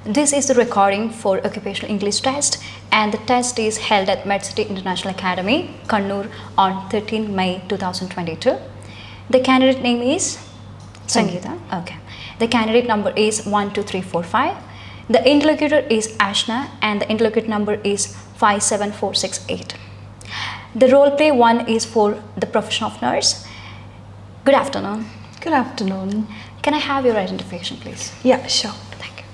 This is the recording for Occupational English Test, and the test is held at Medcity International Academy, Kannur on 13 May 2022. The candidate name is Sangeeta. Okay. The candidate number is 12345. The interlocutor is Ashna, and the interlocutor number is 57468. The role play 1 is for the profession of nurse. Good afternoon. Good afternoon. Can I have your identification, please? Yeah, sure. Thank you.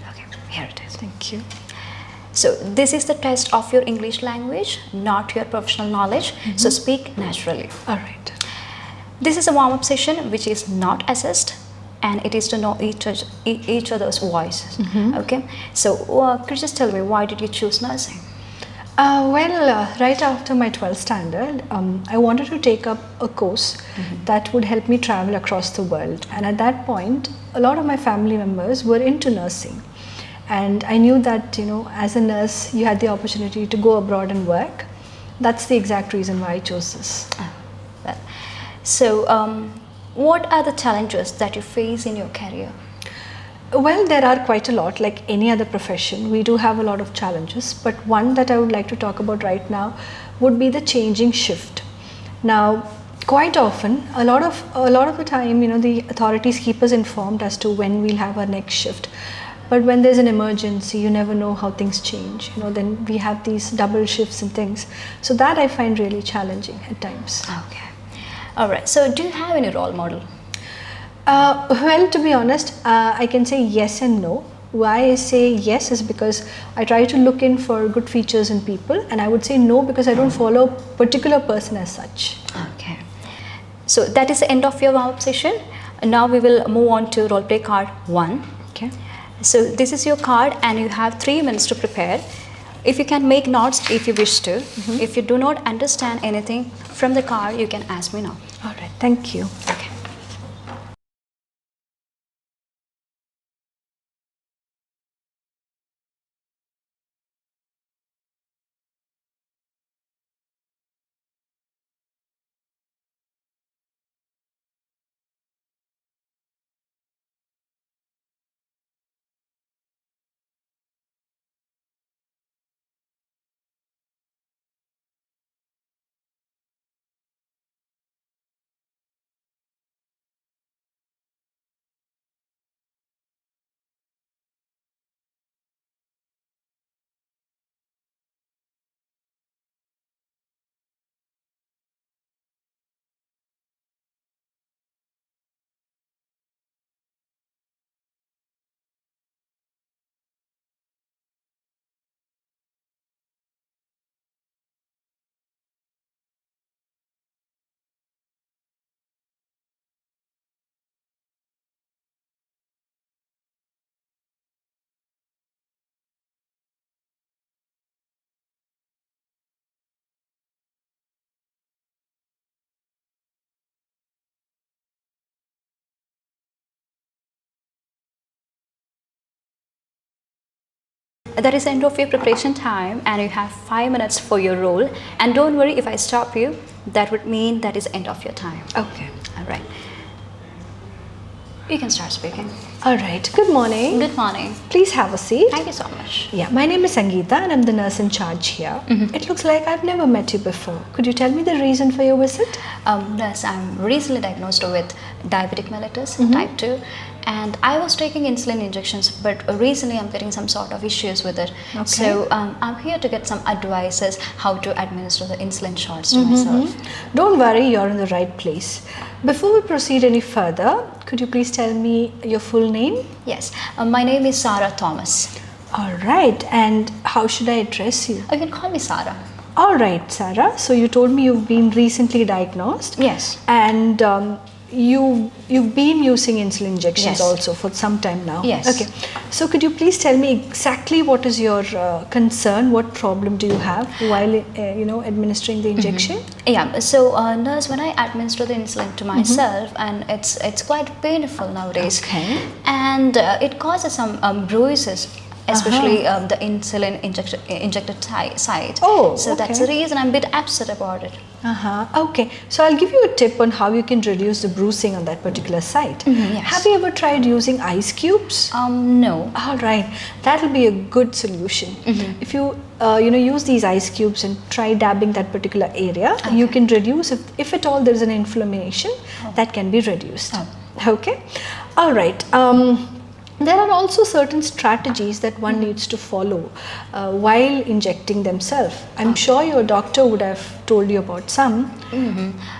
Okay, here it is. Thank you. So this is the test of your English language, not your professional knowledge. So speak naturally. All right. This is a warm-up session which is not assessed, and it is to know each other's voices. Okay. So could you just tell me, why did you choose nursing? Right after my 12th standard, I wanted to take up a course that would help me travel across the world. And at that point, a lot of my family members were into nursing. And I knew that, as a nurse, you had the opportunity to go abroad and work. That's the exact reason why I chose this. So what are the challenges that you face in your career? Well, there are quite a lot. Like any other profession, we do have a lot of challenges, but one that I would like to talk about right now would be the changing shift. Now, quite often, a lot of the time, the authorities keep us informed as to when we'll have our next shift. But when there's an emergency, you never know how things change. Then we have these double shifts and things. So that I find really challenging at times. Okay. All right. So do you have any role model? Well, to be honest, I can say yes and no. Why I say yes is because I try to look in for good features in people, and I would say no because I don't follow a particular person as such. Okay. So that is the end of your warm-up session. Now we will move on to role play card 1. Okay. So this is your card, and you have 3 minutes to prepare. If you can make notes if you wish to. If you do not understand anything from the card, you can ask me now. All right. Thank you. Okay. That is the end of your preparation time, and you have 5 minutes for your role. And don't worry, if I stop you, that would mean that is the end of your time. Okay. All right. You can start speaking. All right. Good morning. Good morning. Please have a seat. Thank you so much. Yeah, my name is Sangeeta, and I'm the nurse in charge here. It looks like I've never met you before. Could you tell me the reason for your visit? Nurse, I'm recently diagnosed with diabetic mellitus type 2, and I was taking insulin injections, but recently I'm getting some sort of issues with it. Okay. So I'm here to get some advices how to administer the insulin shots to myself. Don't worry, you're in the right place. Before we proceed any further, could you please tell me your full name? Yes, my name is Sarah Thomas. All right, and how should I address you? You can call me Sarah. All right, Sarah. So you told me you've been recently diagnosed. Yes. And you've been using insulin injections Yes. also for some time now. Yes. Okay. So could you please tell me exactly what is your concern? What problem do you have while administering the injection? Yeah. So nurse, when I administer the insulin to myself, and it's quite painful nowadays. Okay. And it causes some bruises, especially the insulin injected site. Oh, so that's the reason I'm a bit upset about it. Okay, so I'll give you a tip on how you can reduce the bruising on that particular site. Yes. Have you ever tried using ice cubes? No. All right, that will be a good solution. If you use these ice cubes and try dabbing that particular area, you can reduce, if at all there is an inflammation, that can be reduced. Okay, all right. There are also certain strategies that one needs to follow while injecting themselves. I'm sure your doctor would have told you about some.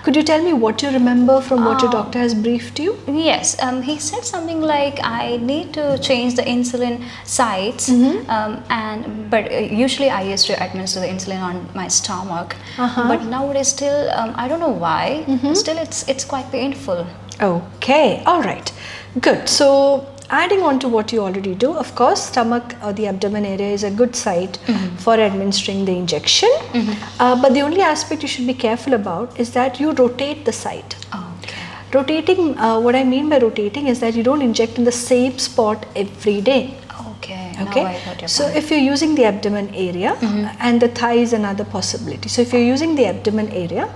Could you tell me what you remember from what your doctor has briefed you? Yes, he said something like I need to change the insulin sites, but usually I used to administer the insulin on my stomach. But nowadays still, I don't know why, still it's quite painful. Okay, all right, good. So adding on to what you already do, of course, stomach or the abdomen area is a good site for administering the injection. But the only aspect you should be careful about is that you rotate the site. Rotating, what I mean by rotating is that you don't inject in the same spot every day. Okay. Okay. Now I got your So point. if you're using the abdomen area, and the thigh is another possibility. So if you're using the abdomen area,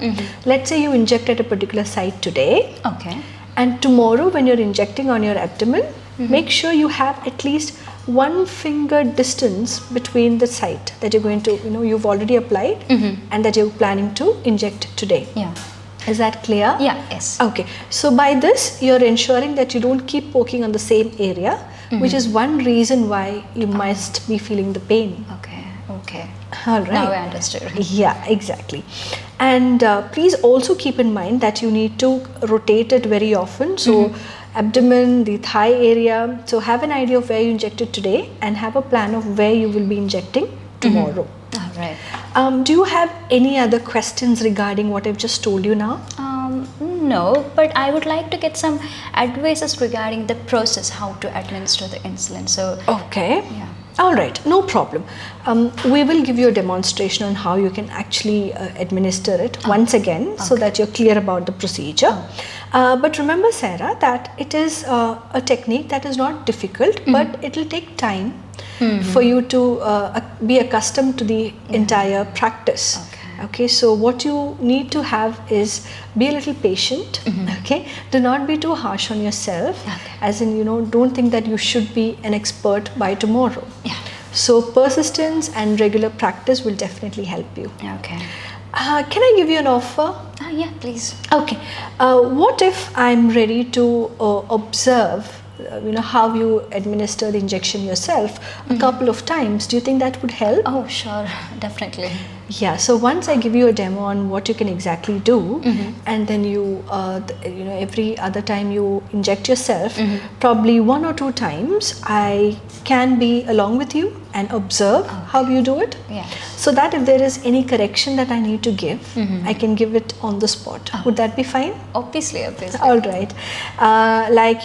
let's say you inject at a particular site today. Okay. And tomorrow when you're injecting on your abdomen, make sure you have at least 1 finger distance between the site that you're going to, you've already applied and that you're planning to inject today. Yeah. Is that clear? Yeah. Yes. Okay. So by this, you're ensuring that you don't keep poking on the same area, which is one reason why you must be feeling the pain. Okay. Okay. All right. Now I understood. Yeah, exactly. And please also keep in mind that you need to rotate it very often. So abdomen, the thigh area. So have an idea of where you injected today and have a plan of where you will be injecting tomorrow. All right. Do you have any other questions regarding what I've just told you now? No, but I would like to get some advices regarding the process, how to administer the insulin. So, Okay. yeah. All right, no problem. We will give you a demonstration on how you can actually administer it once again so that you're clear about the procedure. But remember, Sarah, that it is a technique that is not difficult, but it will take time for you to be accustomed to the entire practice. Okay, so what you need to have is be a little patient. Okay, do not be too harsh on yourself. As in, don't think that you should be an expert by tomorrow. Yeah. So persistence and regular practice will definitely help you. Okay. Can I give you an offer? Yeah, please. Okay. What if I'm ready to observe how you administer the injection yourself a couple of times? Do you think that would help? Oh, sure, definitely. Yeah, so once I give you a demo on what you can exactly do, and then you every other time you inject yourself, probably 1 or 2 times I can be along with you and observe how you do it. Yeah. So that if there is any correction that I need to give, I can give it on the spot. Would that be fine? Obviously. All right.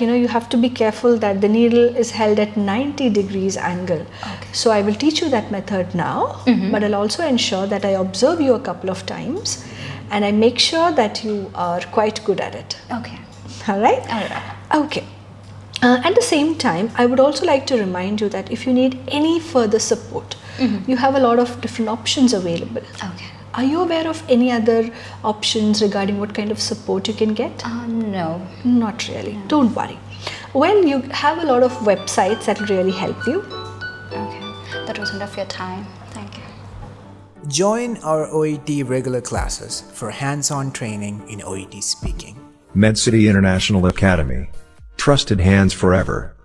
You have to be careful that the needle is held at 90 degrees angle. Okay. So I will teach you that method now, but I'll also ensure that I observe you a couple of times and I make sure that you are quite good at it. Okay. All right? All right. Okay. At the same time, I would also like to remind you that if you need any further support, you have a lot of different options available. Okay. Are you aware of any other options regarding what kind of support you can get? No. Not really. No. Don't worry. Well, you have a lot of websites that will really help you. Okay. That was enough of your time. Thank you. Join our OET regular classes for hands-on training in OET speaking. Medcity International Academy. Trusted hands forever.